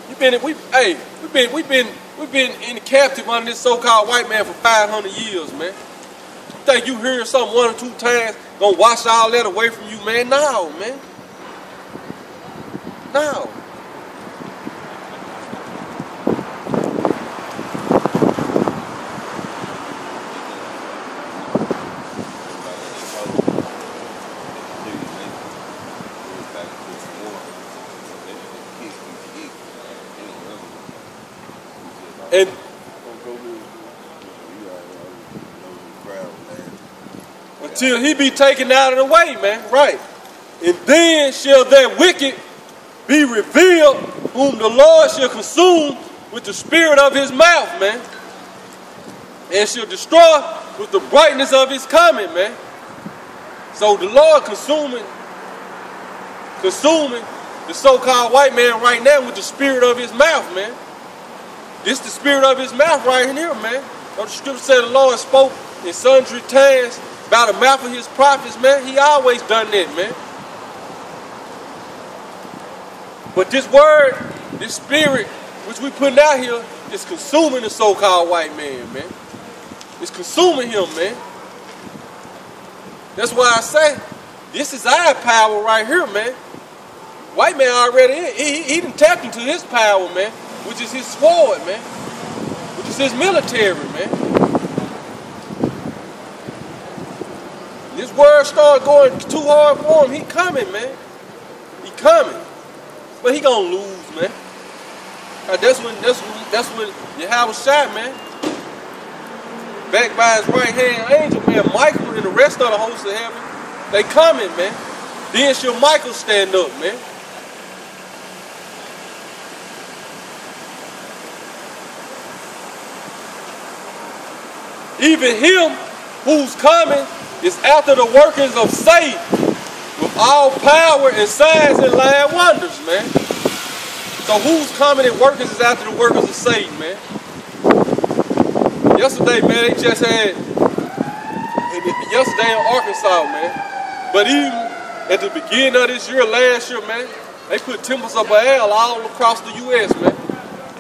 We've been in captive under this so-called white man for 500 years, man. You think you hearing something one or two times gonna wash all that away from you, man? No, man. No. And until he be taken out of the way, man. Right. And then shall that wicked be revealed, whom the Lord shall consume with the spirit of his mouth, man. And shall destroy with the brightness of his coming, man. So the Lord consuming the so-called white man right now with the spirit of his mouth, man. This the spirit of his mouth right here, man. The scripture said the Lord spoke in sundry times by the mouth of his prophets, man. He always done that, man. But this word, this spirit, which we putting out here, is consuming the so-called white man, man. It's consuming him, man. That's why I say, this is our power right here, man. White man already, he done tapped into his power, man. Which is his sword, man. Which is his military, man. This word started going too hard for him. He coming, man. He coming. But he gonna lose, man. That's when Yahweh shot, man. Backed by his right hand angel, man. Michael and the rest of the hosts of heaven, they coming, man. Then shall Michael stand up, man. Even him who's coming is after the workings of Satan with all power and signs and lying wonders, man. So who's coming and workings is after the workings of Satan, man. Yesterday, man, they just had, yesterday in Arkansas, man. But even at the beginning of this year, last year, man, they put temples of Baal all across the U.S., man.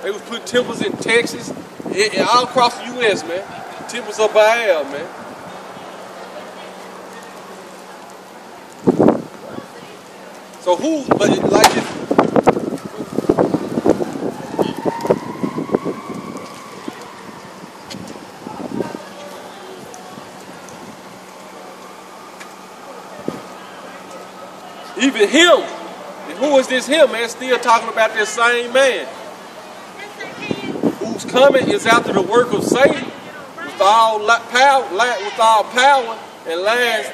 They was putting temples in Texas, all across the U.S., man. Temples of Baal, man. So who, but like it, even him, and who is this him, man? Still talking about this same man. Who's coming is after the work of Satan. With all power and lands,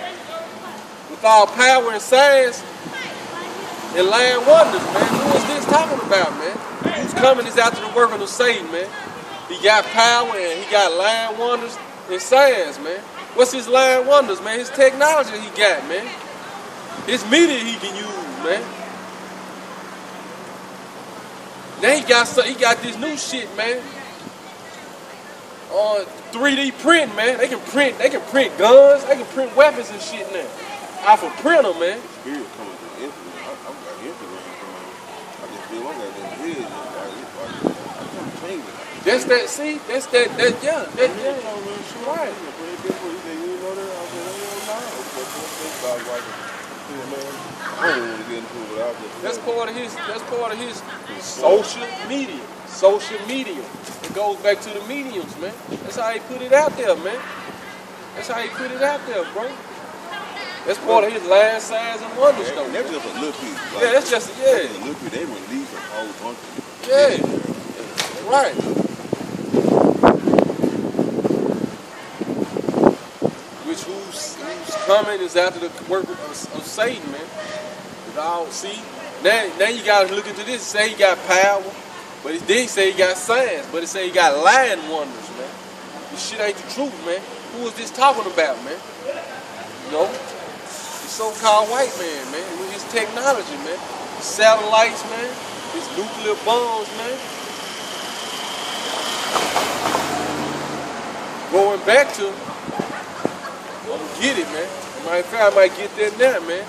with all power and signs and lying wonders, man. Who is this talking about, man? Who's coming is after the work of Satan, man. He got power and he got lying wonders and signs, man. What's his lying wonders, man? His technology he got, man. His media he can use, man. Now he got this new shit, man. 3D print, man. They can print guns, they can print weapons and shit now. Off a printer, man. Spirit coming to Instagram. I'm got Instagram from I just feel like that head. That's that, see? That's that, yeah. That, yeah. Right. I don't want to get into it, but I'll just... That's part of his social media. Social media. It goes back to the mediums, man. That's how he put it out there, man. That's how he put it out there, bro. That's part of his last signs and wonders, though. That's just a little piece. Like, yeah, that's just, yeah. That's a little piece. They release a whole bunch of it. Yeah. Right. Which who's coming is after the work of Satan, man. See, now you gotta look into this. Say he got power. But it did say he got signs, but it say he got lying wonders, man. This shit ain't the truth, man. Who is this talking about, man? You know? The so-called white man, man, with his technology, man. His satellites, man. His nuclear bombs, man. Going back to, I'm gonna get it, man. I might get that now, man.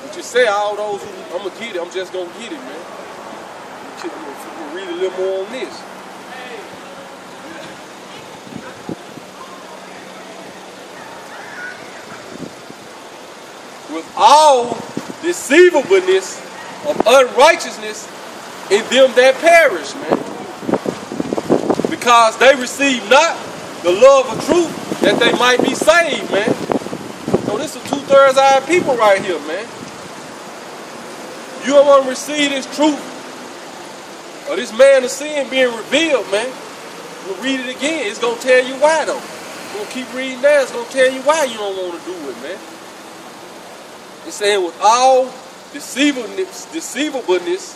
But you say all those who, I'm gonna get it, I'm just gonna get it, man. We'll read a little more on this. With all deceivableness of unrighteousness in them that perish, man. Because they receive not the love of truth that they might be saved, man. So this is 2/3 of our people right here, man. You don't want to receive this truth or this man of sin being revealed, man. We'll read it again. It's going to tell you why, though. We'll keep reading that. It's going to tell you why you don't want to do it, man. It's saying with all deceivableness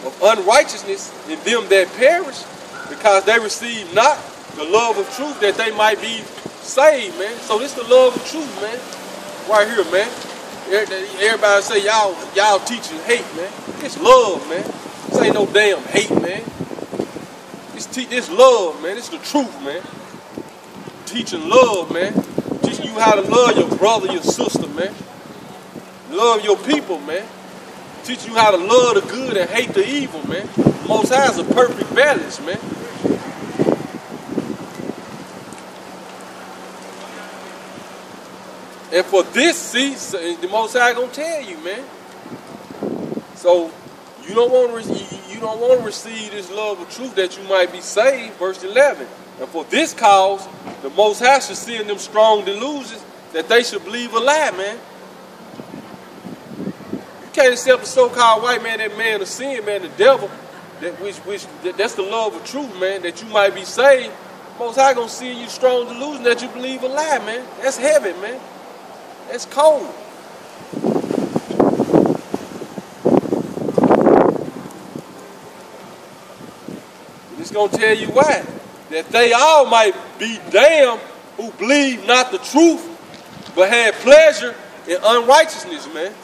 of unrighteousness in them that perish, because they receive not the love of truth that they might be saved, man. So this the love of truth, man. Right here, man. Everybody say y'all teaching hate, man. It's love, man. This ain't no damn hate, man. This love, man. It's the truth, man. Teaching love, man. Teaching you how to love your brother, your sister, man. Love your people, man. Teaching you how to love the good and hate the evil, man. The Most High is a perfect balance, man. And for this, see, the Most High gonna tell you, man. So you don't want to receive this love of truth that you might be saved. Verse 11. And for this cause, the Most High should send them strong delusions that they should believe a lie, man. You can't accept the so-called white man, that man of sin, man, the devil. That's the love of truth, man. That you might be saved. Most High gonna send you strong delusion that you believe a lie, man. That's heavy, man. That's cold. It's going to tell you why. That they all might be damned who believe not the truth, but had pleasure in unrighteousness, man.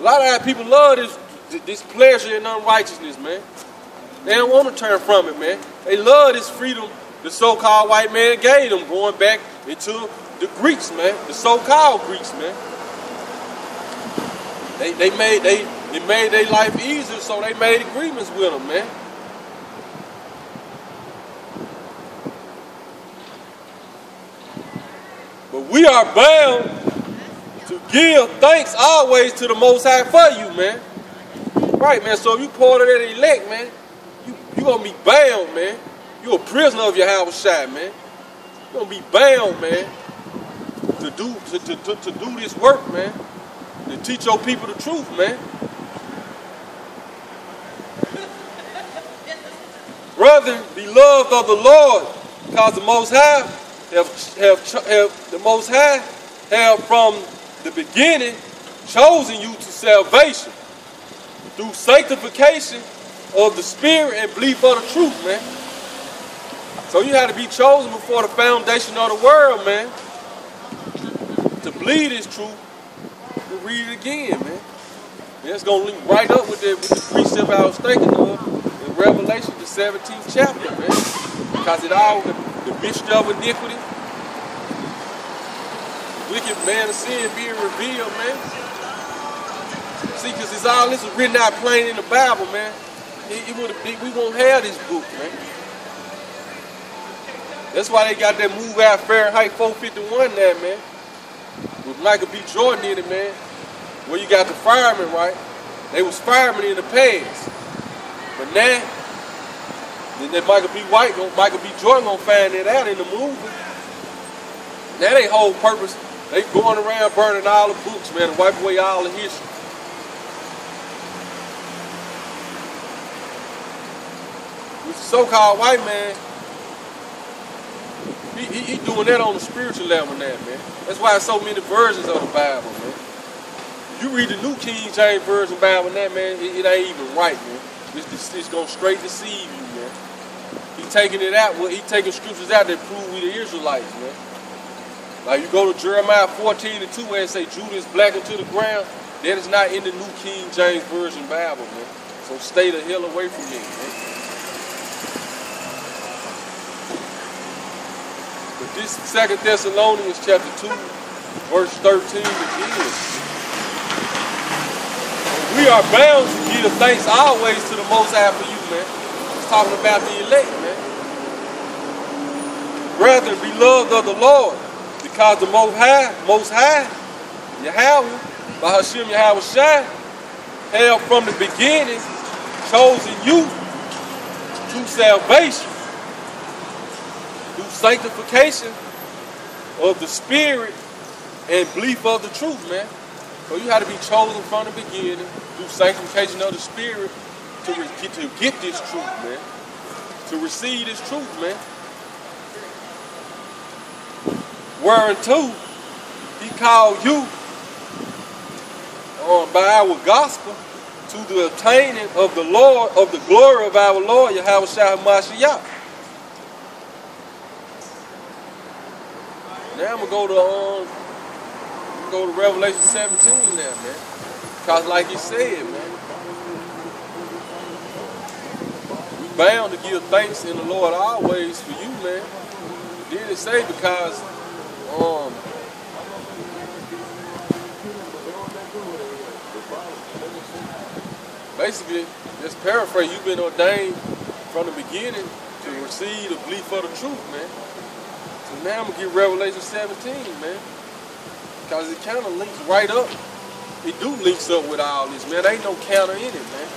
A lot of our people love this pleasure in unrighteousness, man. They don't want to turn from it, man. They love this freedom the so-called white man gave them, going back into the Greeks, man, the so-called Greeks, man. They made their life easier, so they made agreements with them, man. But we are bound to give thanks always to the Most High for you, man. Right, man. So if you part of that elect, man, you gonna be bound, man. You a prisoner of your house shot, man. You gonna be bound, man. To do this work, man. To teach your people the truth, man. Brethren, beloved of the Lord, because the Most High have from the beginning chosen you to salvation through sanctification of the Spirit and belief of the truth, man. So you had to be chosen before the foundation of the world, man. To believe this truth, we'll read it again, man. And it's going to link right up with the precept I was thinking of in Revelation, the 17th chapter, man. Because it all, the mystery of iniquity, the wicked man of sin being revealed, man. See, because this is written out plain in the Bible, man. We won't have this book, man. That's why they got that move out Fahrenheit 451 there, man. With Michael B. Jordan in it, man. Where you got the firemen, right? They was firemen in the past. But now, then that Michael B. Jordan gonna find that out in the movie. Now they whole purpose, they going around burning all the books, man, and wipe away all the history. With the so-called white man, he doing that on the spiritual level now, man. That's why there's so many versions of the Bible, man. You read the New King James Version Bible now, man, it ain't even right, man. It's going to straight deceive you, man. He taking it out, he taking scriptures out that prove we the Israelites, man. Like you go to Jeremiah 14:2 where it say Judah is blackened to the ground. That is not in the New King James Version Bible, man. So stay the hell away from me, man. This 2 Thessalonians chapter 2, verse 13 again. We are bound to give thanks always to the Most High for you, man. It's talking about the elect, man. Brethren, beloved of the Lord, because the Most High, Yahweh, by Hashem Yahweh Shai, have from the beginning chosen you to salvation, through sanctification of the Spirit and belief of the truth, man. So you had to be chosen from the beginning through sanctification of the Spirit to get this truth, man. To receive this truth, man. Whereunto he called you by our gospel to the obtaining of the Lord, of the glory of our Lord, Yahweh Shai HaMashiach. Now I'm gonna go to Revelation 17 now, man. Because like he said, man, we bound to give thanks in the Lord always for you, man. Then it say because basically, just paraphrase, you've been ordained from the beginning to receive the belief of the truth, man. So now I'm going to get Revelation 17, man. Because it kind of links right up. It do links up with all this, man. There ain't no counter in it, man.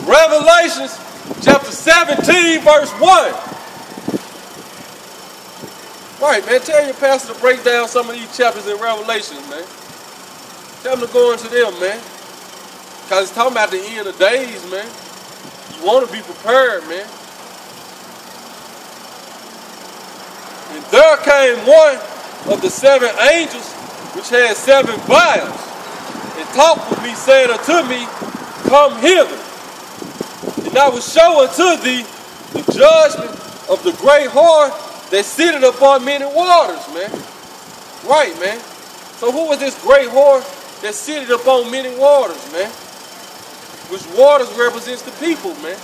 Revelations chapter 17, verse 1. Right, man, tell your pastor to break down some of these chapters in Revelations, man. Tell them to go into them, man. Because it's talking about the end of days, man. You want to be prepared, man. And there came one of the 7 angels, which had 7 vials, and talked with me, saying unto me, Come hither. And I will show unto thee the judgment of the great whore that sitteth upon many waters, man. Right, man. So who is this great whore that sitteth upon many waters, man? Which waters represents the people, man.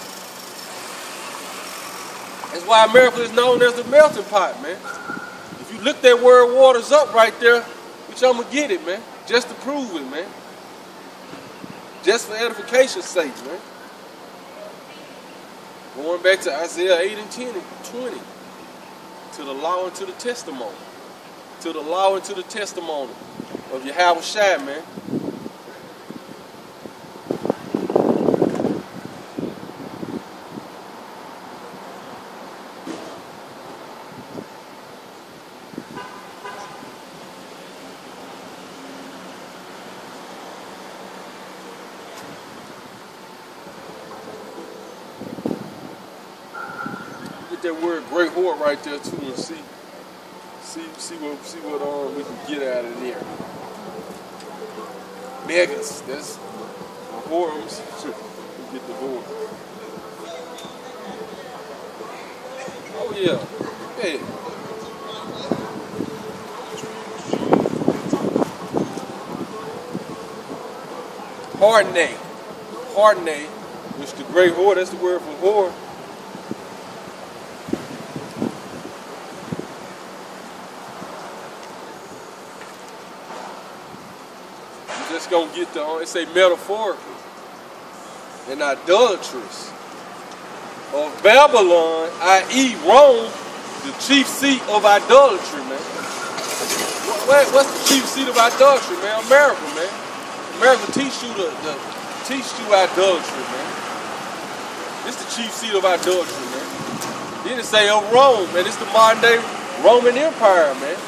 That's why America is known as the melting pot, man. If you look that word waters up right there, which I'm going to get it, man. Just to prove it, man. Just for edification's sake, man. Going back to Isaiah 8 and 10 and 20. To the law and to the testimony. To the law and to the testimony of Yahweh Shai, man. That word great whore right there too, and see what we can get out of there. Megas, that's whores. Get the whore. Oh yeah, hey. Hardnay, which the great whore. That's the word for whore. Just gonna get the it say metaphorical and idolatrous of Babylon, i.e. Rome, the chief seat of idolatry, man. What's the chief seat of idolatry, man? America, man. America teach you idolatry, man. This the chief seat of idolatry, man. Then it say of Rome, man. It's the modern day Roman Empire, man.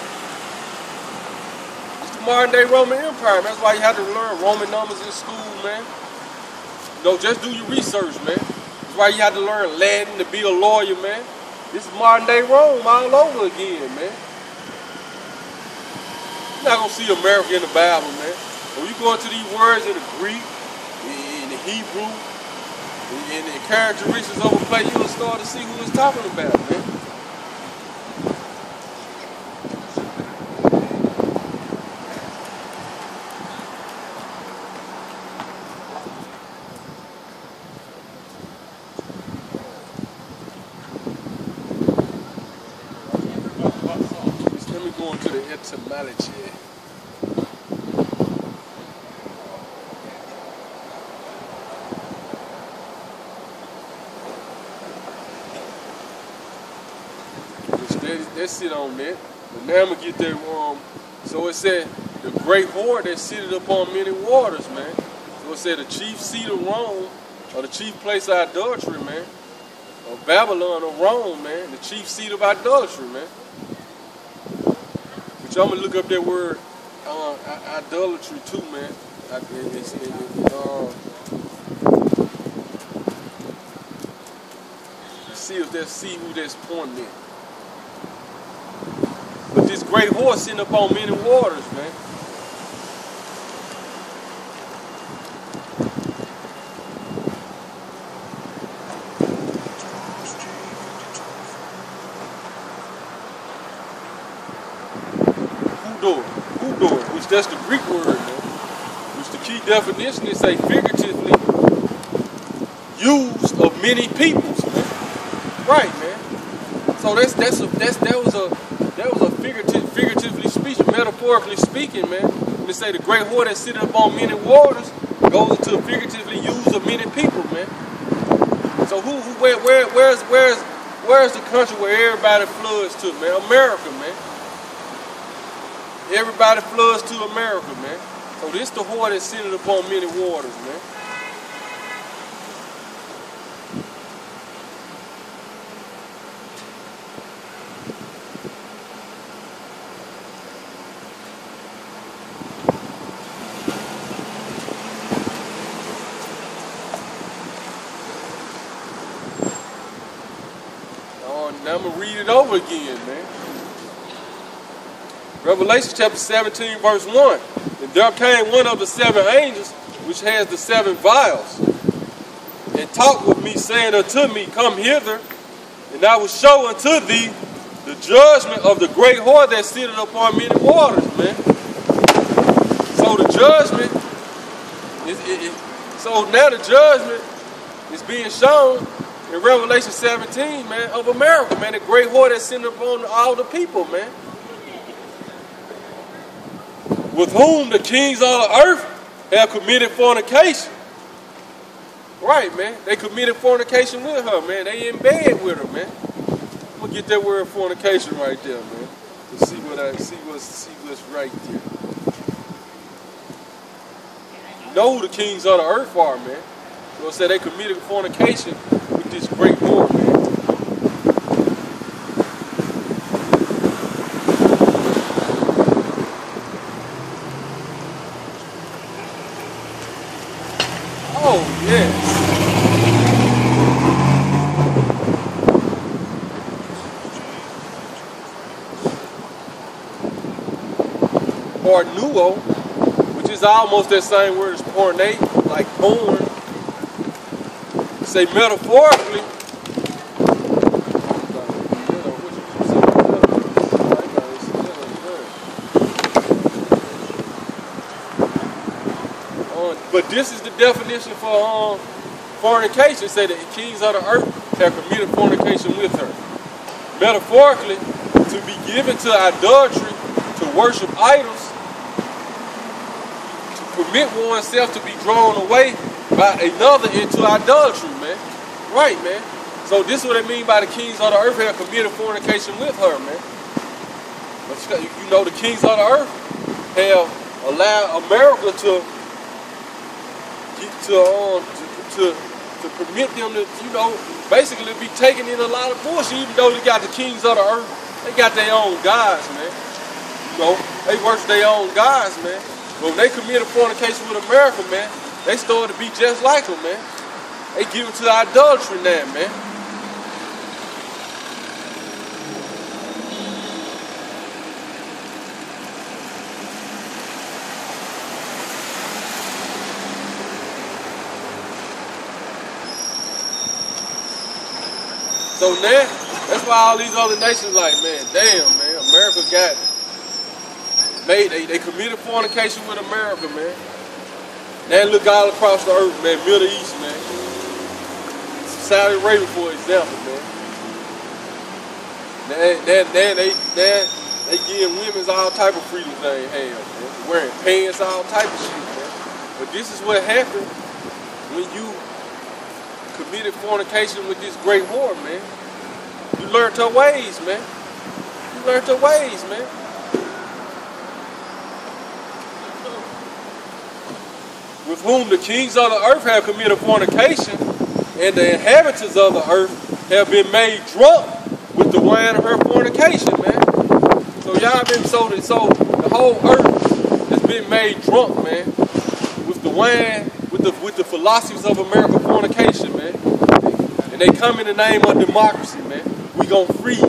Modern day Roman Empire, man. That's why you have to learn Roman numbers in school, man. You know, just do your research, man. That's why you have to learn Latin to be a lawyer, man. This is modern day Rome all over again, man. You're not gonna see America in the Bible, man. When you go into these words in the Greek, in the Hebrew, and the characteristics of a place, you'll start to see who it's talking about, man. go into the etymology. That's it on that. But now I'm gonna get that so it said the great horde that sitteth upon many waters, man. So it said the chief seat of Rome, or the chief place of idolatry, man. Or Babylon or Rome, man. The chief seat of idolatry, man. Which I'm gonna look up that word idolatry too, man. See who that's pointing at. But this great horse sitting up on many waters, man. Hudor, which that's the Greek word, man. Which the key definition is say figuratively used of many peoples, man. Right, man. So that was a figuratively speaking, metaphorically speaking, man. When they say the great horde that sitting upon many waters goes into figuratively used of many people, man. So where's the country where everybody floods to, man? America, man. Everybody floods to America, man. So this the horde that's sitting upon many waters, man. Now I'm going to read it over again, man. Revelation chapter 17, verse 1. And there came one of the 7 angels, which has the 7 vials, and talked with me, saying unto me, Come hither, and I will show unto thee the judgment of the great whore that sitteth upon many waters, man. So the judgment so now the judgment is being shown in Revelation 17, man, of America, man, the great whore that's sitting upon all the people, man. With whom the kings of the earth have committed fornication. Right, man. They committed fornication with her, man. They in bed with her, man. I'm gonna get that word fornication right there, man. To see what's right there. You know who the kings of the earth are, man. You know, say they committed fornication with this great whore, man. Oh, yes. Pornuo, which is almost that same word as pornate, like porn. Say metaphorically. But this is the definition for fornication. Say the kings of the earth have committed fornication with her. Metaphorically, to be given to idolatry, to worship idols, to permit oneself to be drawn away by another into idolatry, man. Right, man. So this is what I mean by the kings of the earth have committed fornication with her, man. But you know the kings of the earth have allowed America to permit them to, you know, basically be taking in a lot of bullshit, even though they got the kings of the earth, they got their own gods, man. You know, they worship their own gods, man. But when they committed fornication with America, man, they started to be just like them, man. They give into idolatry now, man. So now, that's why all these other nations like, man, damn, man, America got they committed fornication with America, man. Now look all across the earth, man, Middle East, man. Saudi Arabia, for example, man. Now They give women all type of freedoms they ain't have, man. Wearing pants, all type of shit, man. But this is what happened when you committed fornication with this great whore, man. You learned her ways, man. You learned her ways, man. With whom the kings of the earth have committed fornication, and the inhabitants of the earth have been made drunk with the wine of her fornication, man. So y'all been so the whole earth has been made drunk, man, with the wine, with the philosophies of American fornication, man. And they come in the name of democracy, man. We gonna free you.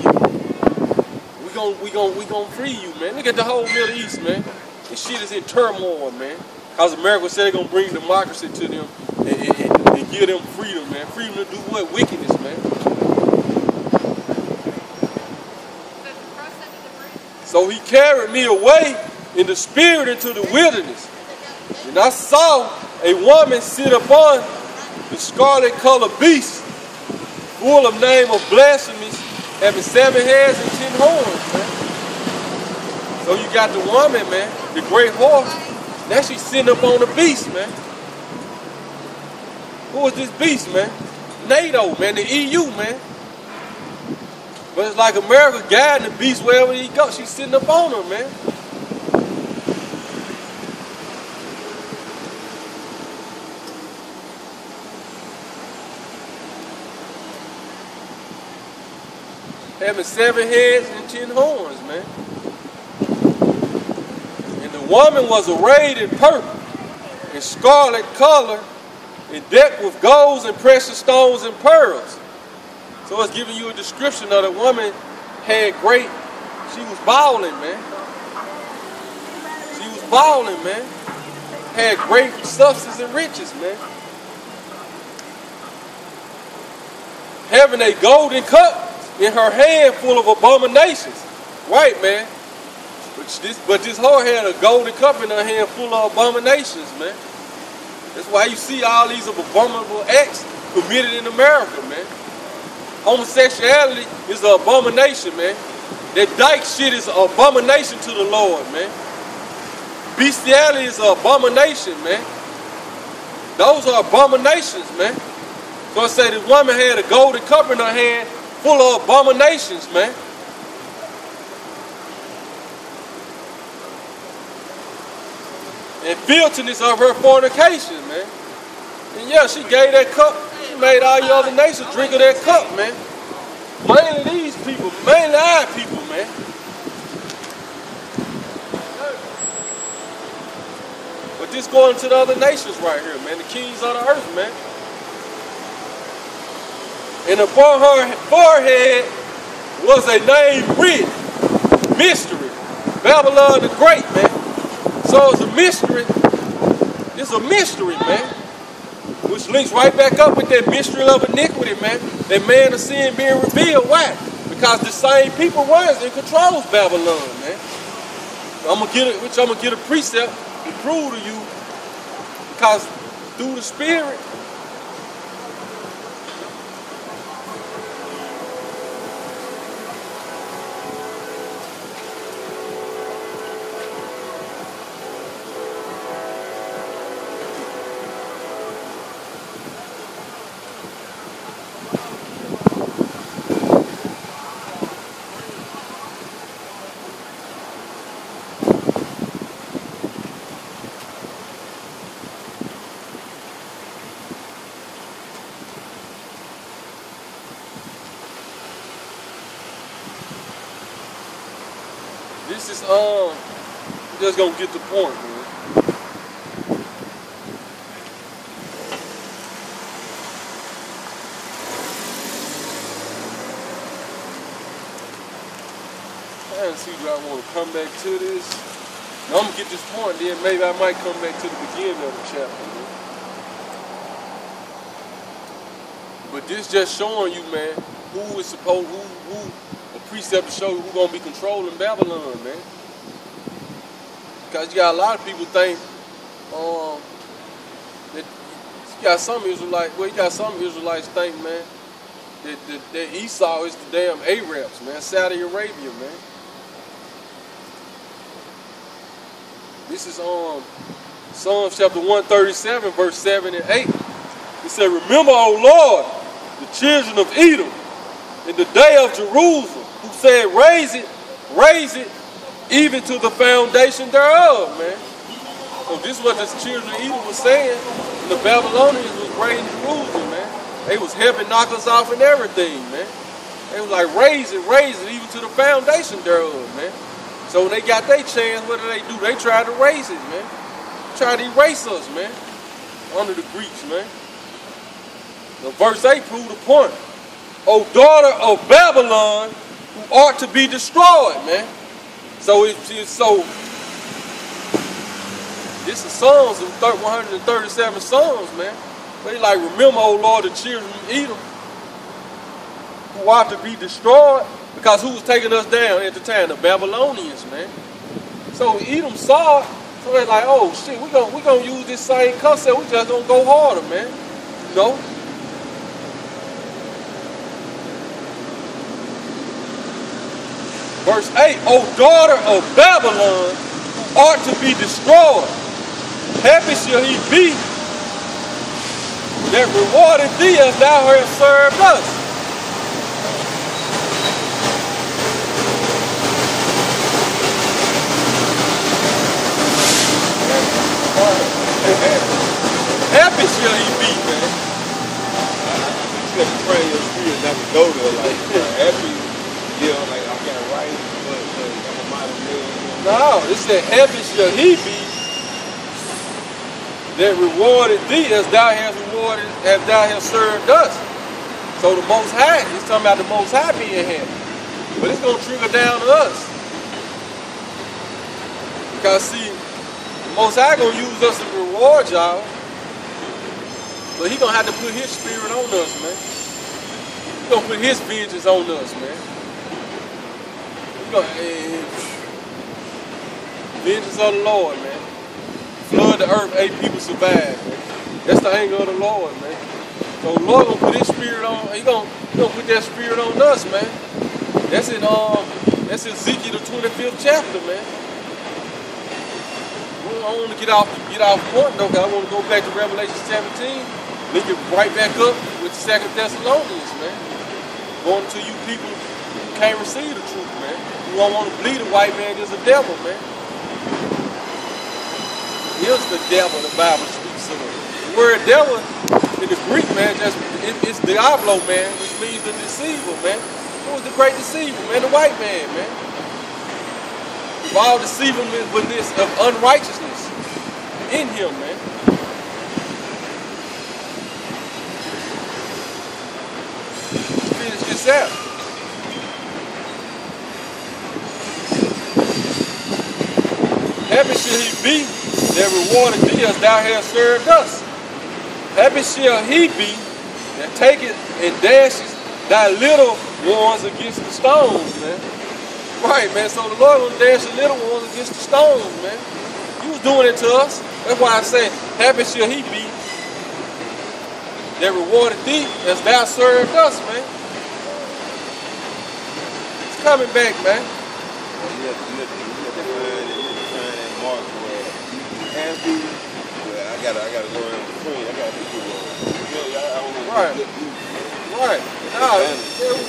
We gonna free you, man. Look at the whole Middle East, man. This shit is in turmoil, man. Cause America said they're gonna bring democracy to them and give them freedom, man. Freedom to do what? Wickedness, man. So he carried me away in the spirit into the wilderness. And I saw a woman sit upon the scarlet-colored beast, full of name of blasphemies, having 7 heads and 10 horns, man. So you got the woman, man, the great horse. Now she's sitting up on the beast, man. Who is this beast, man? NATO, man, the EU, man. But it's like America guiding the beast wherever he goes. She's sitting up on her, man. Having 7 heads and 10 horns, man. And the woman was arrayed in purple and scarlet color and decked with golds and precious stones and pearls. So it's giving you a description of the woman had great, she was balling, man. She was balling, man. Had great substance and riches, man. Having a golden cup in her hand full of abominations. Right, man. But this whore had a golden cup in her hand full of abominations, man. That's why you see all these abominable acts committed in America, man. Homosexuality is an abomination, man. That dyke shit is an abomination to the Lord, man. Bestiality is an abomination, man. Those are abominations, man. So I say this woman had a golden cup in her hand full of abominations, man. And filthiness of her fornication, man. And yeah, she gave that cup. She made all your other nations drink of that cup, man. Mainly these people, mainly our people, man. But this going to the other nations right here, man. The kings of the earth, man. And upon her forehead was a name written, mystery, Babylon the Great, man. So it's a mystery. It's a mystery, man. Which links right back up with that mystery of iniquity, man. That man of sin being revealed. Why? Because the same people runs and controls Babylon, man. I'm gonna get a precept to prove to you. Because through the Spirit, this is just gonna get the point, man. I see do I want to come back to this. Now I'm gonna get this point, then maybe I might come back to the beginning of the chapter, man. But this just showing you, man, who is supposed, who a precept to show you who gonna be controlling Babylon, man. Because you got a lot of people think that you got some Israelites think, man, that Esau is the damn Arabs, man, Saudi Arabia, man. This is Psalms chapter 137, verse 7 and 8. It said, remember, O Lord, the children of Edom, in the day of Jerusalem, who said, raise it, even to the foundation thereof, man. So this is what the children of Edom was saying. And the Babylonians was raiding Jerusalem, man. They was helping knock us off and everything, man. They was like, raise it, even to the foundation thereof, man. So when they got their chance, what do? They tried to raise it, man. Tried to erase us, man. Under the Greeks, man. The verse 8 proved the point. O daughter of Babylon, who ought to be destroyed, man. So this is Psalms of 137 Psalms, man. They like, remember, O Lord, the children of Edom, who ought to be destroyed, because who was taking us down at the time? The Babylonians, man. So Edom saw it, so they're like, oh shit, we gonna use this same concept, we just gonna go harder, man. You know? Verse 8, O daughter of Babylon, who ought to be destroyed, happy shall he be that rewarded thee as thou hast served us. Happy shall he be, man. You got to train your spirit not to go there like happy. You know, like I got right, but I'm a model man. No, it said, happy shall he be that rewarded thee as thou hast served us. So the Most High, he's talking about the Most High being happy. But it's going to trickle down to us. Because see, the Most High going to use us to reward y'all. But he going to have to put his spirit on us, man. He's going to put his vengeance on us, man. Vengeance of the Lord, man. Flood the earth, 8 people survive, man. That's the anger of the Lord, man. So the Lord gonna put his spirit on, he gonna put that spirit on us, man. That's in Ezekiel the 25th chapter, man. I want to get off point though, because I want to go back to Revelation 17, link it right back up with 2 Thessalonians, man. Going to you people who can't receive the truth, man. You don't want to believe the white man is a devil, man. Here's the devil the Bible speaks of. The word devil in the Greek, man, it's Diablo, man, which means the deceiver, man. Who was the great deceiver, man? The white man, man. With all deceivableness of unrighteousness in him, man. Finish this out. Happy shall he be that rewarded thee as thou hast served us. Happy shall he be that taketh and dashes thy little ones against the stones, man. Right, man. So the Lord will dash the little ones against the stones, man. He was doing it to us. That's why I say, happy shall he be that rewarded thee as thou served us, man. It's coming back, man. Happy, I gotta go around the point. I gotta do right. Right. No, we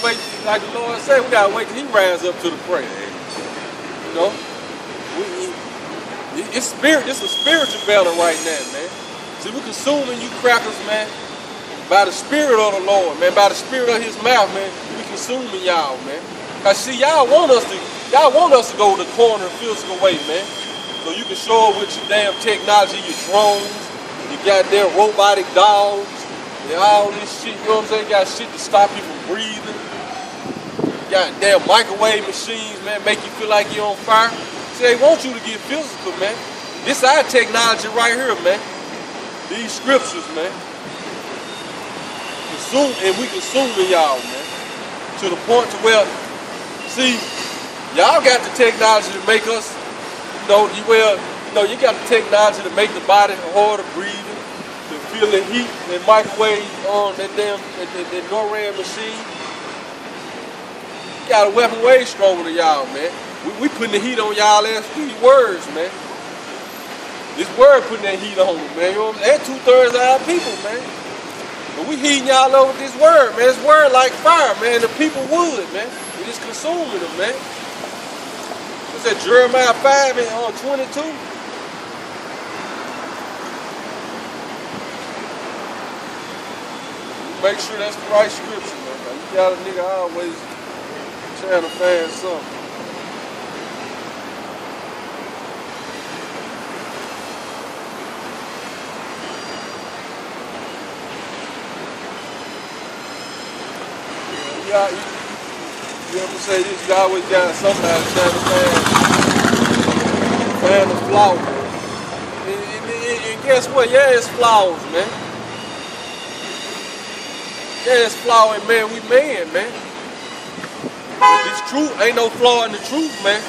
wait, like the Lord said, we gotta wait till he rises up to the prey. You know? It's a spiritual battle right now, man. See, we're consuming you crackers, man, by the spirit of the Lord, man, by the spirit of his mouth, man. We consuming y'all, man. Cause see, y'all want us to go the corner physical way, man. So you can show up with your damn technology, your drones, your goddamn robotic dogs, and all this shit, you know what I'm saying? You got shit to stop you from breathing. You got damn microwave machines, man, make you feel like you're on fire. See, they want you to get physical, man. This our technology right here, man. These scriptures, man. We consuming y'all, man. To the point to where, see, y'all got the technology to make us, you got the technology to make the body harder breathing, to feel the heat and microwave on that damn that NORAD machine. You got a weapon way stronger than y'all, man. We putting the heat on y'all ass through these words, man. This word putting that heat on them, man. You know what I'm saying? That's 2/3 of our people, man. But we heating y'all over with this word, man. This word like fire, man. The people would, man. We just consuming them, man. What's that, Jeremiah 5 and 22? Make sure that's the right scripture, man. You got a nigga always trying to find something. You ever say this? You always got somebody trying to find a flaw. And guess what? Yeah, it's flaws, man. Yeah, it's flaw in man. We man, man. This truth ain't no flaw in the truth, man.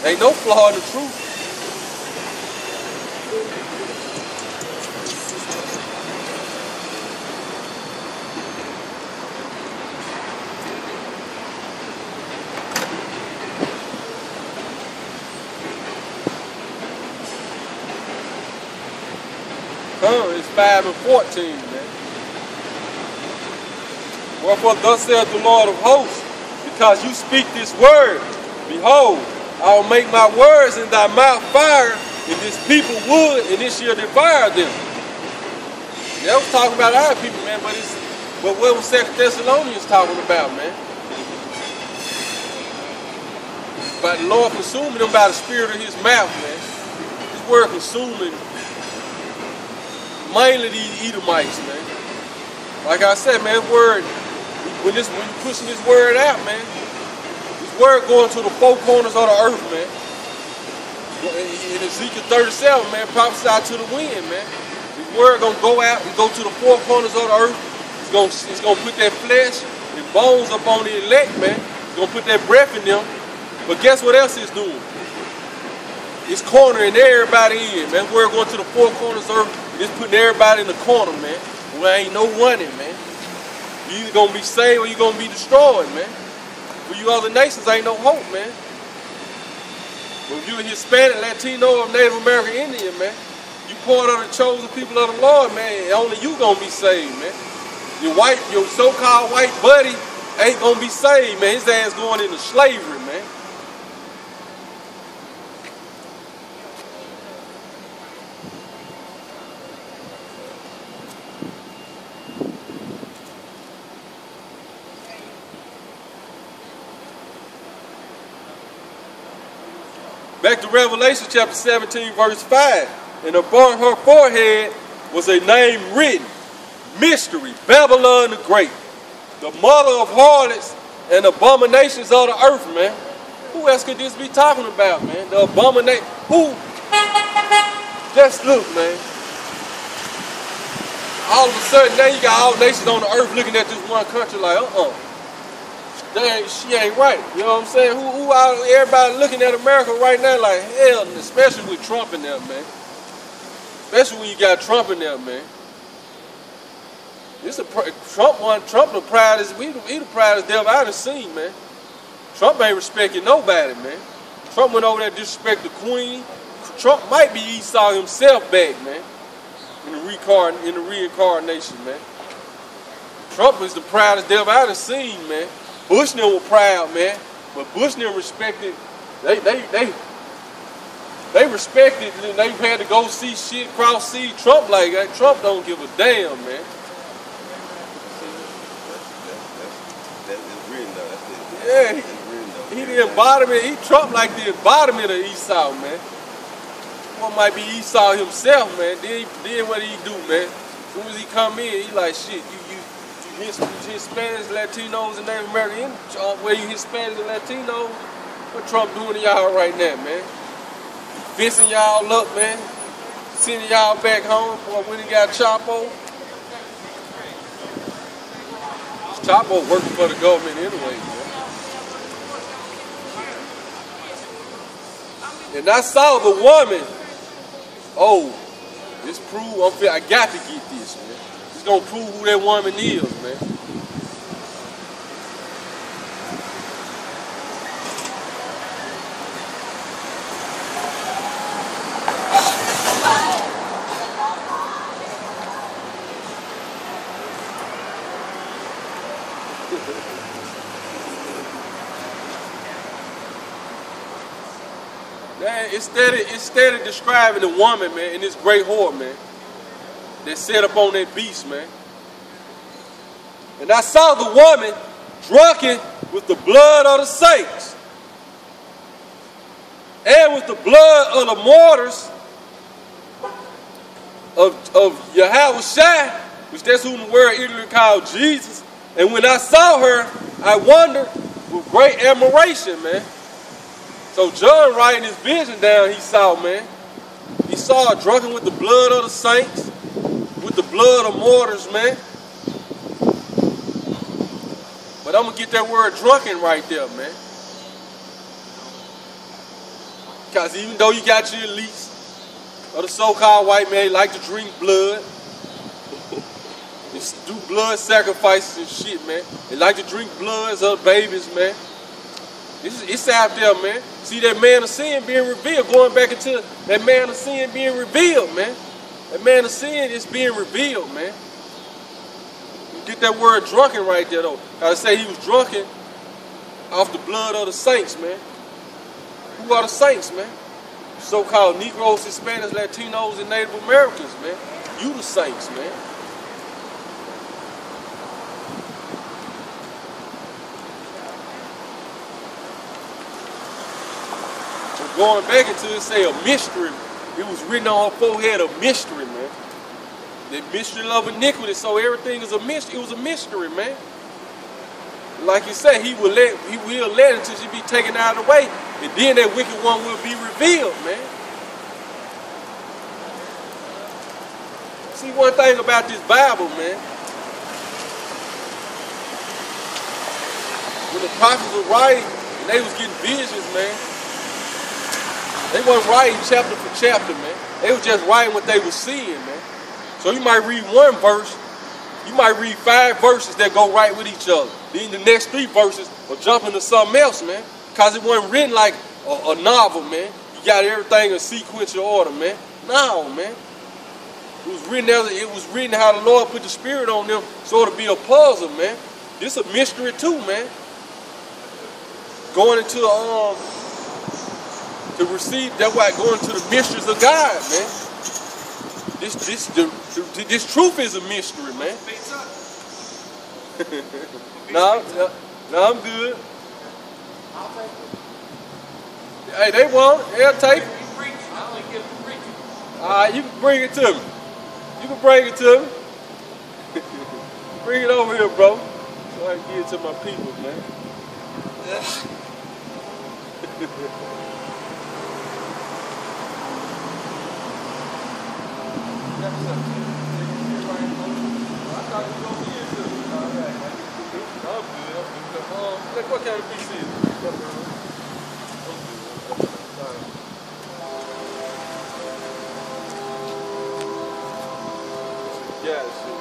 Ain't no flaw in the truth. It's 5 and 14, man. Wherefore thus saith the Lord of hosts, because you speak this word, behold, I will make my words in thy mouth fire, and this people wood, and it shall devour them. That was talking about our people, man, but what was 2 Thessalonians talking about, man? About the Lord consuming them by the spirit of his mouth, man. This word consuming mainly these Edomites, man. Like I said, man, word, when you pushing this word out, man, this word going to the four corners of the earth, man. In Ezekiel 37, man, prophesy to the wind, man. This word gonna go out and go to the four corners of the earth. It's gonna put that flesh and bones up on the elect, man. It's gonna put that breath in them. But guess what else it's doing? It's cornering everybody in, man. Word going to the four corners of the earth. It's putting everybody in the corner, man. Where ain't no running, man. You either gonna be saved or you gonna be destroyed, man. For you other nations ain't no hope, man. But if you a Hispanic, Latino, or Native American Indian, man, you part of the chosen people of the Lord, man. Only you gonna be saved, man. Your so-called white buddy ain't gonna be saved, man. His ass going into slavery, man. Back to Revelation chapter 17, verse 5. And upon her forehead was a name written, Mystery, Babylon the Great, the mother of harlots and abominations of the earth, man. Who else could this be talking about, man? The abomination. Who? Just look, man. All of a sudden, now you got all nations on the earth looking at this one country like, she ain't right. You know what I'm saying? Who out? Everybody looking at America right now like hell, especially with Trump in there, man. Especially when you got Trump in there, man. Trump the proudest. He the proudest devil I done seen, man. Trump ain't respecting nobody, man. Trump went over there to disrespect the Queen. Trump might be Esau himself back, man. In the reincarnation, man. Trump is the proudest devil I done seen, man. Bush them were proud, man, but Bush them respected. They respected, and they had to go see shit, see Trump like that. Trump don't give a damn, man. That's written though. Yeah, he the embodiment. He Trump like the embodiment of Esau, man. One might be Esau himself, man. Then what he do, man? As soon as he come in, he like shit. You Hispanics, Latinos, and Native American, where you Hispanics and Latinos, what Trump doing to y'all right now, man? Fencing y'all up, man. Sending y'all back home when he got Chapo. Chapo working for the government anyway, man. And I saw the woman. Oh, this prove I got to get this, man. It's gonna prove who that woman is, man. Man, it's steady describing the woman, man, in this great whore, man, that set up on that beast, man. And I saw the woman drunken with the blood of the saints and with the blood of the martyrs of Yahweh Shai, which that's who the world ignorantly called Jesus. And when I saw her, I wondered with great admiration, man. So John writing his vision down, he saw, man. He saw her drunken with the blood of the saints, with the blood of martyrs, man. But I'm going to get that word drunken right there, man. Because even though you got your elites, or the so-called white man, they like to drink blood. They do blood sacrifices and shit, man. They like to drink bloods of babies, man. It's out there, man. See that man of sin being revealed, going back into that man of sin being revealed, man. That man of sin is being revealed, man. You get that word drunken right there, though. I say he was drunken off the blood of the saints, man. Who are the saints, man? So-called Negroes, Hispanics, Latinos, and Native Americans, man. You the saints, man. So going back into it, say a mystery. It was written on her forehead, a mystery, man. The mystery of iniquity. So everything is a mystery. It was a mystery, man. Like you say, he will let it until she be taken out of the way. And then that wicked one will be revealed, man. See, one thing about this Bible, man. When the prophets were writing, and they was getting visions, man, they wasn't writing chapter for chapter, man. They was just writing what they were seeing, man. So you might read one verse, you might read 5 verses that go right with each other. Then the next 3 verses will jump into something else, man. Because it wasn't written like a novel, man. You got everything in sequential order, man. No, man. It was written how the Lord put the Spirit on them so it'll be a puzzle, man. This is a mystery too, man. Going into to receive, that's why going to the mysteries of God, man. This truth is a mystery, man. No, I'm good. Hey, they want it. They'll take it. All right, you can bring it to me. You can bring it to me. Bring it over here, bro. So I can give it to my people, man. What kind of piece is it? Yeah, shit.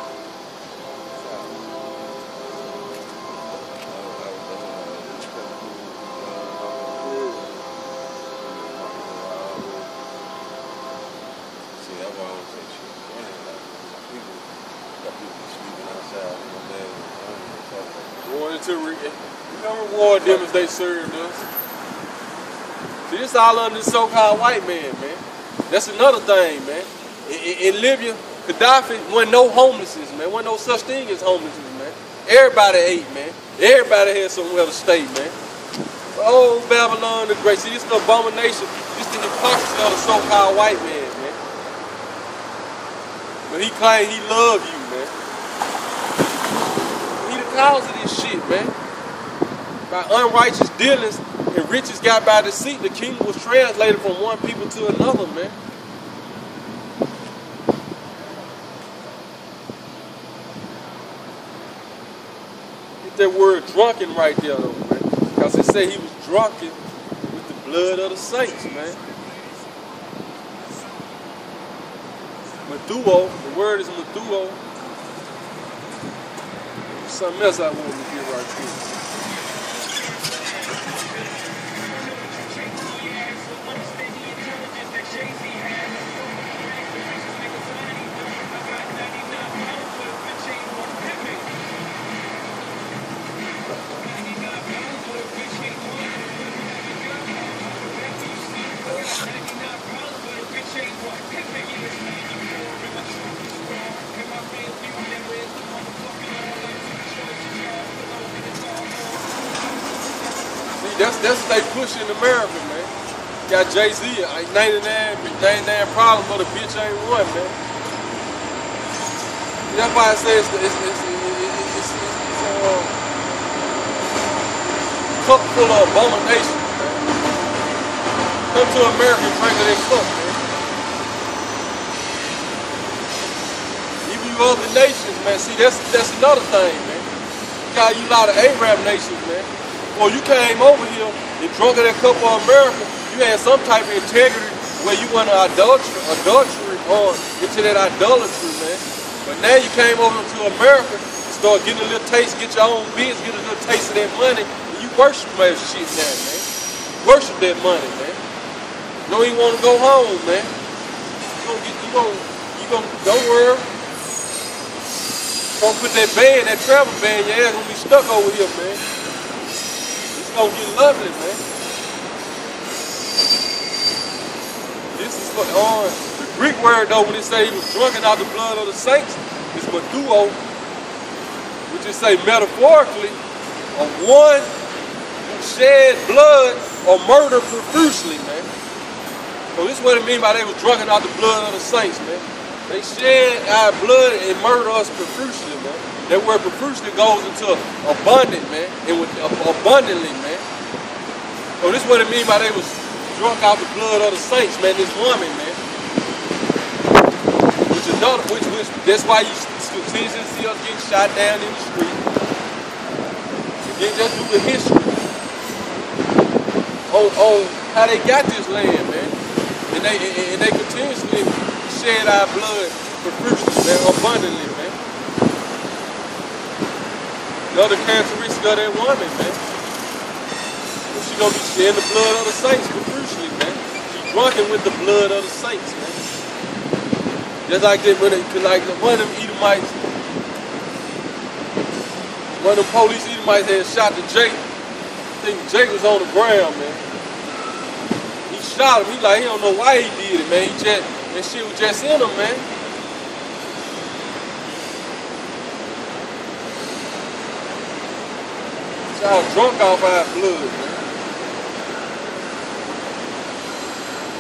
We don't reward them as they served us. See, this all under this so-called white man, man. That's another thing, man. In Libya, Gaddafi wasn't no homelessness, man. Wasn't no such thing as homelessness, man. Everybody ate, man. Everybody had somewhere to stay, man. Oh, Babylon the Great. See, this is the abomination. This is the hypocrisy of the so-called white man, man. But he claimed he loved you, man. He the cause of this shit, man. By unrighteous dealings and riches got by deceit, the kingdom was translated from one people to another, man. Get that word drunken right there, though, man. Because they say he was drunken with the blood of the saints, man. Methuo, the word is Methuo. Something else I wanted to get right here. that's what they push in America, man. Got Jay-Z, 99 problems, but a bitch ain't one, man. That's why I say it's cup full of abominations, man. Come to America and drink of that cup, man. Even you other nations, man. See, that's another thing, man. You got a lot of Arab nations, man. Well, you came over here and drunk of that cup of America, you had some type of integrity where you went adultery or into that idolatry, man. But now you came over to America and start getting a little taste, get your own business, get a little taste of that money, and you worship that shit now, man. Worship that money, man. You don't even want to go home, man. Don't worry. Don't put that band, that travel band, your ass gonna be stuck over here, man. It's gonna get lovely, man. This is what the Greek word though, when it say he was drunken out the blood of the saints, is methuo, which is say metaphorically, of one who shed blood or murder profusely, man. So this is what it means by they was drunken out the blood of the saints, man. They shed our blood and murder us profusely, man. That word profusely goes into abundant, man, and with abundantly, man. So this is what it means by they was drunk out the blood of the saints, man. This woman, man. Which that's why you continuously see us getting shot down in the street. And then just do the history on how they got this land, man. And they continuously shed our blood profusely, man, abundantly, man. Another characteristic of that woman, man. She gonna be shedding the blood of the saints profusely, man. She drunken with the blood of the saints, man. Just like that, like one of them Edomites, one of them police Edomites had shot the Jake. I think Jake was on the ground, man. He shot him. He don't know why he did it, man. That shit was just in him, man. Y'all drunk off our blood, man.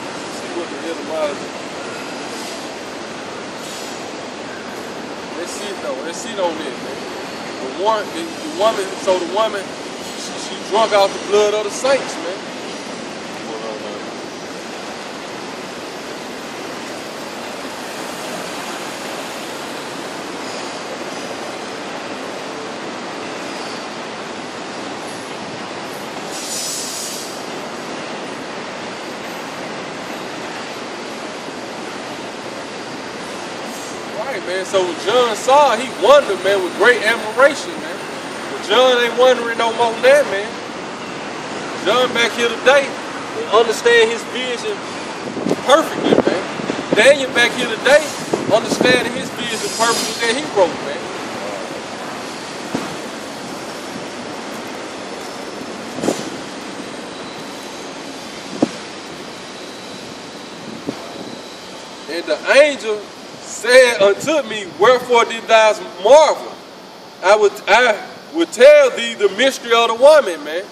Let's see what the Edomites. Let's see on this, man. The woman, she drunk out the blood of the saints, man. Man, so when John saw, he wondered, man, with great admiration, man. But John ain't wondering no more than that, man. John back here today, he understand his vision perfectly, man. Daniel back here today, understanding his vision perfectly that he wrote, man. And the angel said unto me, wherefore did thou marvel? I would tell thee the mystery of the woman, man.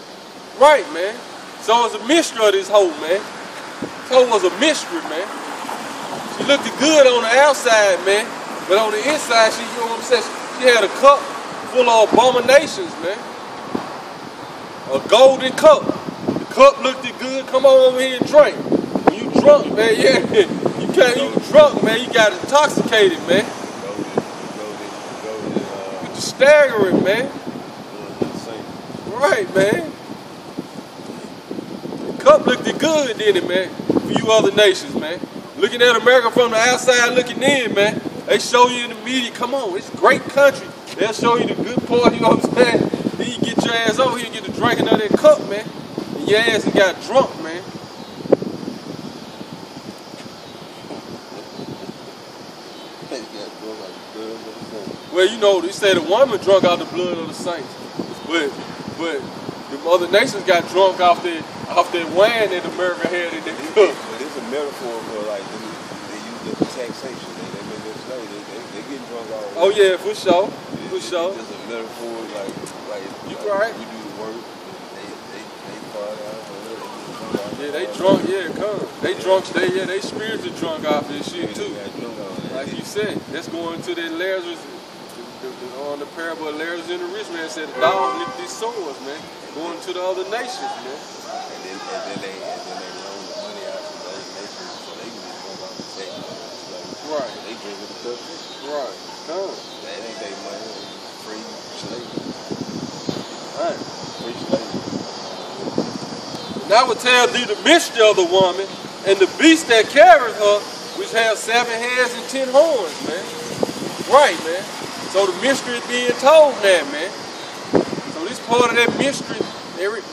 Right, man. So it's a mystery of this whole, man. So it was a mystery, man. She looked good on the outside, man. But on the inside, you know what I'm saying? She had a cup full of abominations, man. A golden cup. The cup looked good. Come on over here and drink. When you drunk, man, yeah. You drunk, man. You got intoxicated, man. With the staggering, man. Right, man. The cup looked good, didn't it, man? For you other nations, man. Looking at America from the outside, looking in, man. They show you in the media. Come on, it's a great country. They'll show you the good part. You know what I'm saying? Then you get your ass over here and get the drinking of that cup, man. And your ass got drunk, man. Well, you know, they say the woman drunk out the blood of the saints, but the other nations got drunk off that wine that America had in their cup. But it's a metaphor for like they use the taxation. They make their slave. They get drunk all. Oh yeah, for sure, for sure. It's just a metaphor, like you right. We do the work. They Yeah, they drunk, yeah, come. They drunk, they spiritually drunk off this shit too. Like you said, let's go into the Lazarus, on the parable of Lazarus and the rich man said, the dog licked these swords, man. Going to the other nations, man. And then they loan the money out to those nations so they can just go around and take it. Right. They drink with the cup. Right. Come. That ain't their money. Free slavery. Right. Free slavery. And I will tell thee the mystery of the woman and the beast that carried her, which has 7 heads and 10 horns, man. Right, man. So the mystery is being told now, man. So this part of that mystery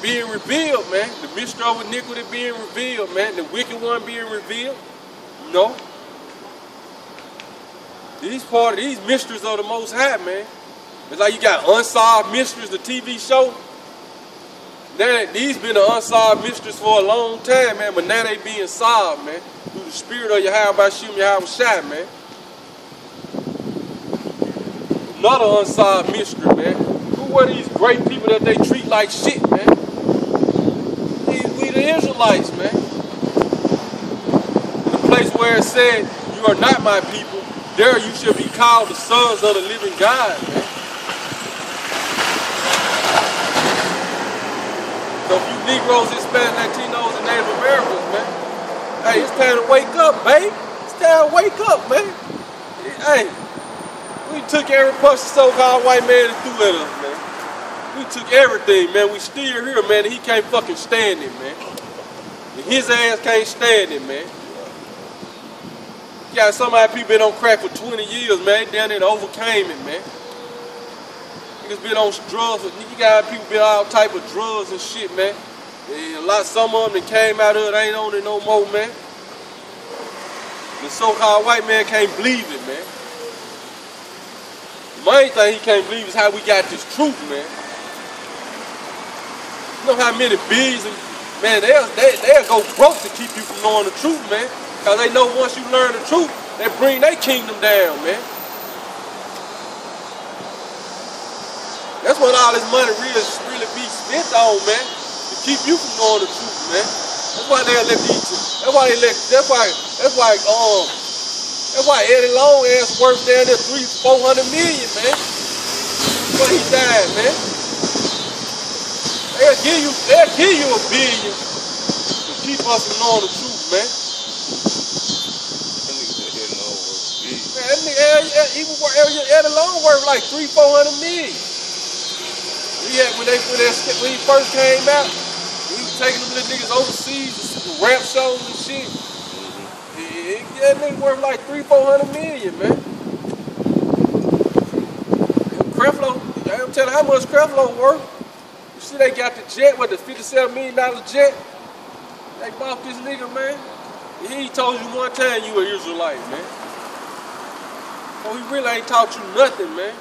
being revealed, man. The mystery of iniquity being revealed, man. The wicked one being revealed. You know? These mysteries are the Most High, man. It's like you got Unsolved Mysteries, the TV show. Now, these been an unsolved mysteries for a long time, man, but now they being solved, man, through the spirit of Yahweh Shem Yahweh Shai, man. Another unsolved mystery, man. Who were these great people that they treat like shit, man? We the Israelites, man. The place where it said, you are not my people, there you shall be called the sons of the living God, man. So if you Negroes, Hispanics, Latinos, and Native Americans, man, hey, it's time to wake up, babe. It's time to wake up, man. Hey, we took every punch the so-called white man that threw at us, man. We took everything, man. We still here, man, and he can't fucking stand it, man. And his ass can't stand it, man. You got somebody people been on crack for 20 years, man. They down there and overcame it, man. Niggas been on drugs. You got people been all type of drugs and shit, man. And some of them that came out of it ain't on it no more, man. The so-called white man can't believe it, man. The main thing he can't believe is how we got this truth, man. You know how many billions, man, they'll go broke to keep you from knowing the truth, man. Because they know once you learn the truth, they bring their kingdom down, man. That's what all this money really be spent on, man. To keep you from knowing the truth, man. That's why they let these. That's why Eddie Long ass worth down there $300-400 million, man. That's why he died, man. They'll give you $1 billion to keep us from knowing the truth, man. That nigga Eddie Long worth like $300-400 million. When he first came out, he was taking them little niggas overseas to rap shows and shit. That nigga worth like $300-400 million, man. Creflo, I'm telling you how much Creflo worth. You see they got the jet, the $57 million jet? They bought this nigga, man. He told you one time you an Israelite, man. So he really ain't taught you nothing, man.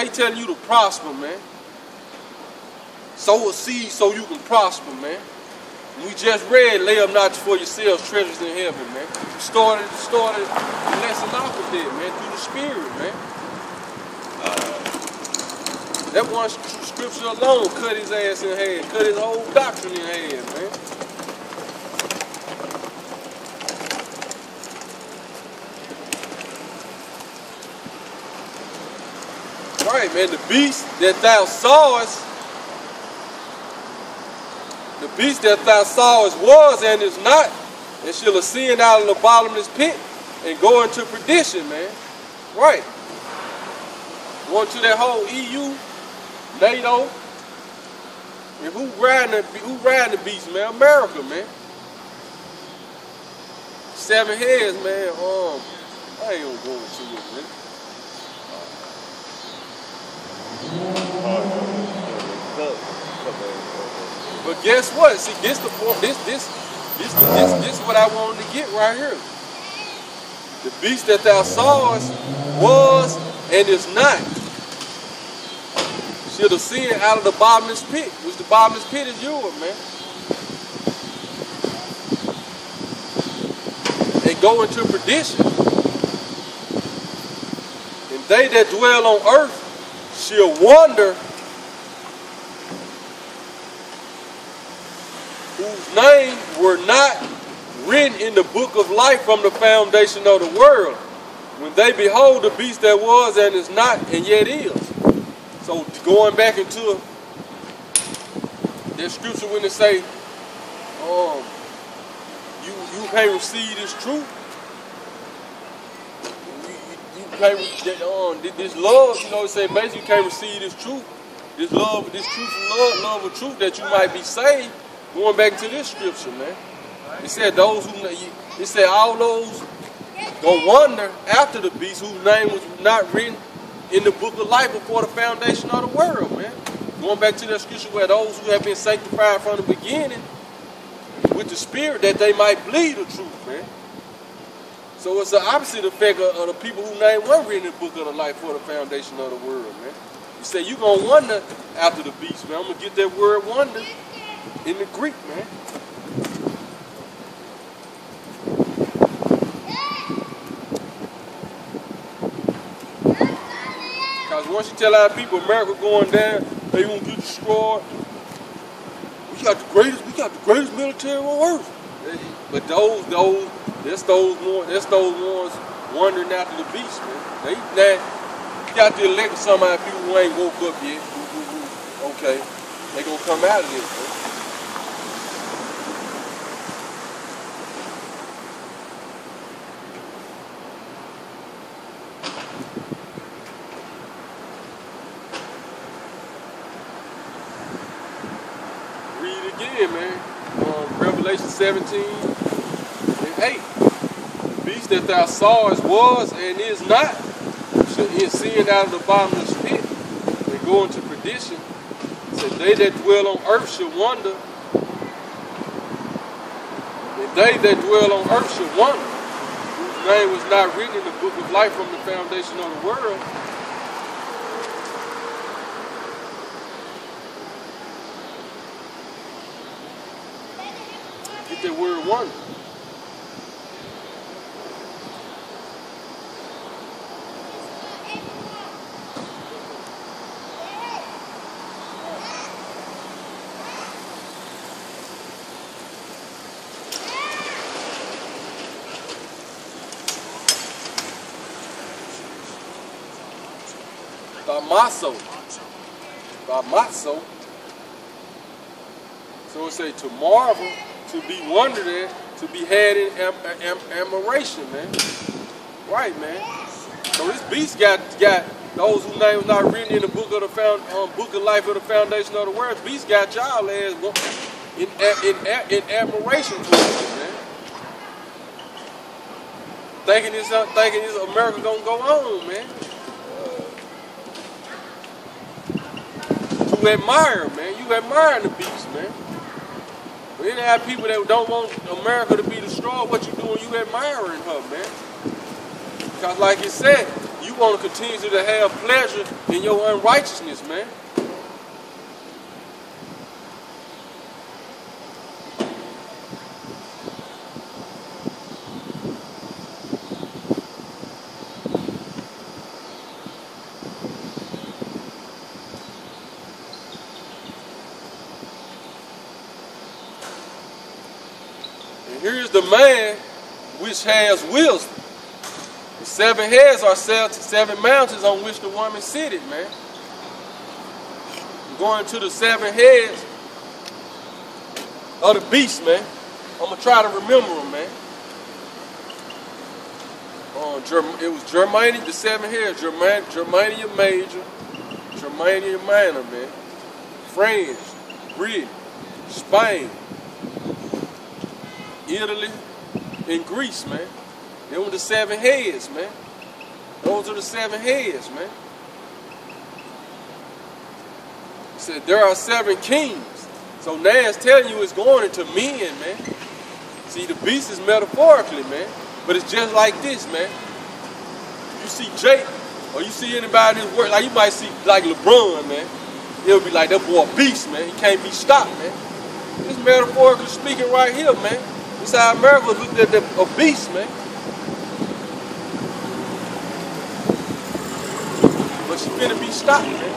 He telling you to prosper, man. Sow a seed so you can prosper, man. We just read, lay up not for yourselves treasures in heaven, man. We started the lesson off with that, man, through the spirit, man. That one scripture alone cut his ass in half, cut his whole doctrine in half, man. Right, man, the beast that thou sawest, the beast that thou sawest was and is not, and shall ascend out of the bottomless pit and go into perdition, man. Right. Going to that whole EU, NATO, and who riding the beast, man? America, man. 7 heads, man. I ain't gonna go into it, man. But guess what? See, this the point. This what I wanted to get right here. The beast that thou sawest was and is not. Shall ascend out of the bottomless pit, which the bottomless pit is yours, man. And go into perdition. And they that dwell on earth shall wander whose names were not written in the book of life from the foundation of the world, when they behold the beast that was and is not and yet is. So going back into that scripture when they say, you can't receive this truth. You can't this love, you know, it said basically you can't receive this truth. This love, this truth of love of truth that you might be saved. Going back to this scripture, man. It said all those gonna wander after the beast whose name was not written in the book of life before the foundation of the world, man. Going back to that scripture where those who have been sanctified from the beginning with the spirit that they might believe the truth, man. So it's the opposite effect of the people whose name weren't written in the book of the life for the foundation of the world, man. You say you're gonna wander after the beast, man. I'm gonna get that word wonder in the Greek, man. Because once you tell our people America going down, they gonna get destroyed. We got the greatest military on earth. But that's those ones wandering after the beast, man. You got to elect some of our people who ain't woke up yet. Okay, they gonna come out of this, man. Again, man, Revelation 17 and 8. The beast that thou sawest was and is not, shall ascend out of the bottomless pit and go into perdition. It said, they that dwell on earth shall wonder, and they that dwell on earth shall wonder, whose name was not written in the book of life from the foundation of the world. Get that word wonder. Bamaso. So it say to marvel, to be wondered at, to be had in admiration, man. Right, man. So this beast got those whose name was not written in the book of life of the foundation of the world. Beast got y'all ass in admiration to it, man. Thinking this America gonna go on, man. To admire, man. You admire the beast, man. But then there are people that don't want America to be destroyed. What you doing? You admiring her, man. Because like it said, you want to continue to have pleasure in your unrighteousness, man. Here's the man which has wisdom. The 7 heads are 7 mountains on which the woman sitteth, man. Going to the 7 heads of the beast, man. I'm going to try to remember them, man. It was Germania, the 7 heads. Germania Major, Germania Minor, man. France, Britain, Spain, Italy, and Greece, man. They were the 7 heads, man. Those are the 7 heads, man. He said there are 7 kings. So now it's telling you it's going into men, man. See, the beast is metaphorically, man. But it's just like this, man. You see Jake, or you see anybody in his work, like you might see like LeBron, man. He'll be like, that boy a beast, man. He can't be stopped, man. It's metaphorically speaking right here, man. This is how America looked at a beast, man. But she's gonna be stopped, man.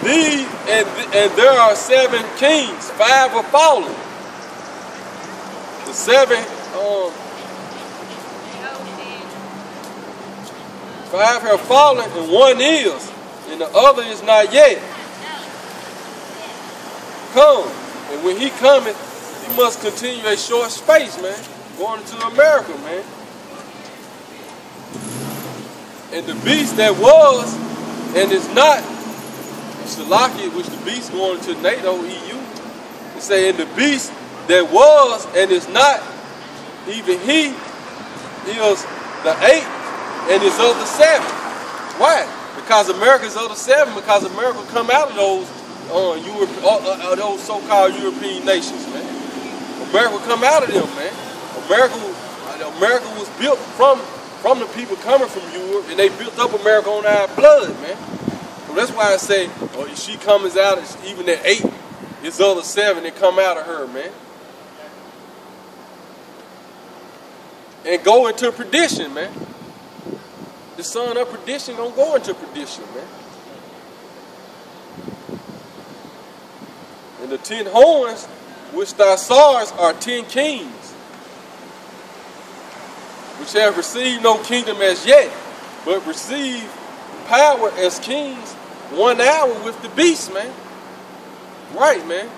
And there are 7 kings. 5 are fallen. The 7, 5 have fallen, and 1 is, and the other is not yet come. And when he cometh, he must continue a short space, man, going into America, man. And the beast that was and is not, Shalaki, which the beast going to NATO, EU, it say, and the beast that was and is not, even he is the 8th and is of the 7. Why? Because America is of the 7, because America come out of those those so-called European nations, man. America come out of them, man. America was built from the people coming from Europe, and they built up America on our blood, man. So that's why I say, she comes out, even at 8, it's other 7 that come out of her, man. And go into perdition, man. The son of perdition gonna go into perdition, man. And the 10 horns, which thou sawest, are 10 kings, which have received no kingdom as yet, but receive power as kings 1 hour with the beast, man. Right, man.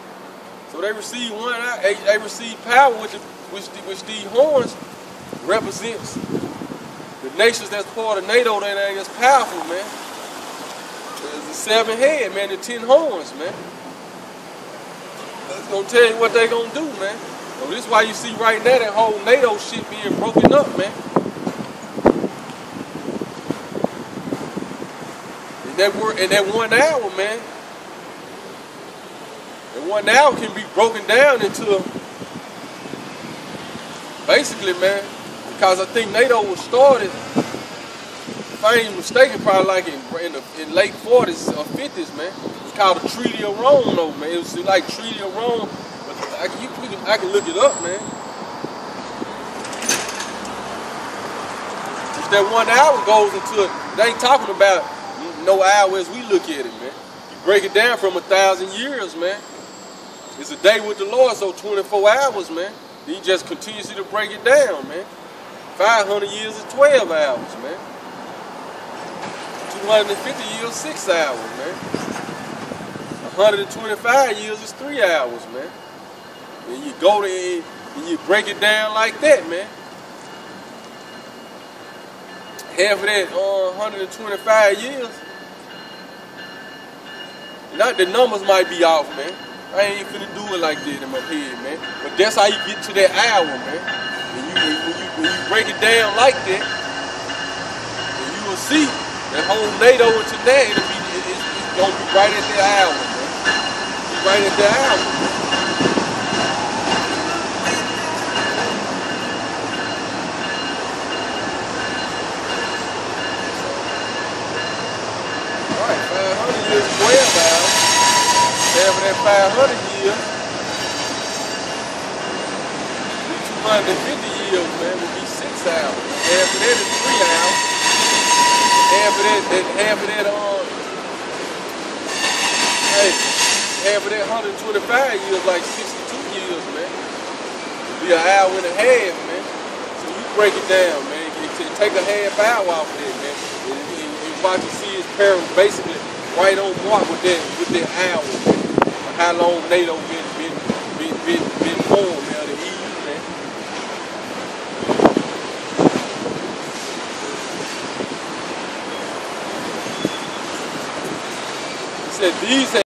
So they receive 1 hour. They receive power, which these horns represents the nations that's part of NATO that ain't as powerful, man. There's the 7 head, man. The 10 horns, man. That's gonna tell you what they gonna do, man. So this is why you see right now that whole NATO shit being broken up, man. And that 1 hour, man. And 1 hour can be broken down into, basically, man, because I think NATO was started, if I ain't mistaken, probably like in late 40s or 50s, man. It's called the Treaty of Rome, though, man. It was like Treaty of Rome. But I can look it up, man. If that 1 hour goes into it, they ain't talking about no hour as we look at it, man. You break it down from 1,000 years, man. It's a day with the Lord, so 24 hours, man. Then you just continuously to break it down, man. 500 years is 12 hours, man. 250 years, 6 hours, man. 125 years is 3 hours, man. And you go there and you break it down like that, man. Half of that 125 years. Not the numbers might be off, man. I ain't even finna do it like that in my head, man. But that's how you get to that hour, man. And when you break it down like that, and you will see that whole NATO into that, it's gonna be right at that hour, man. It's right at that hour, man. Right, 500 years, 12 hours. Half of that 500 years, 250 years, man, would be 6 hours. Half of that is 3 hours. Half of that 125 years, like 62 years, man. It'd be an hour and a half, man. So you break it down, man. Take a half hour off of that, man. And watch and see his parents basically right on mark with that hour, man. How long NATO been formed, man, the EU, man. He said these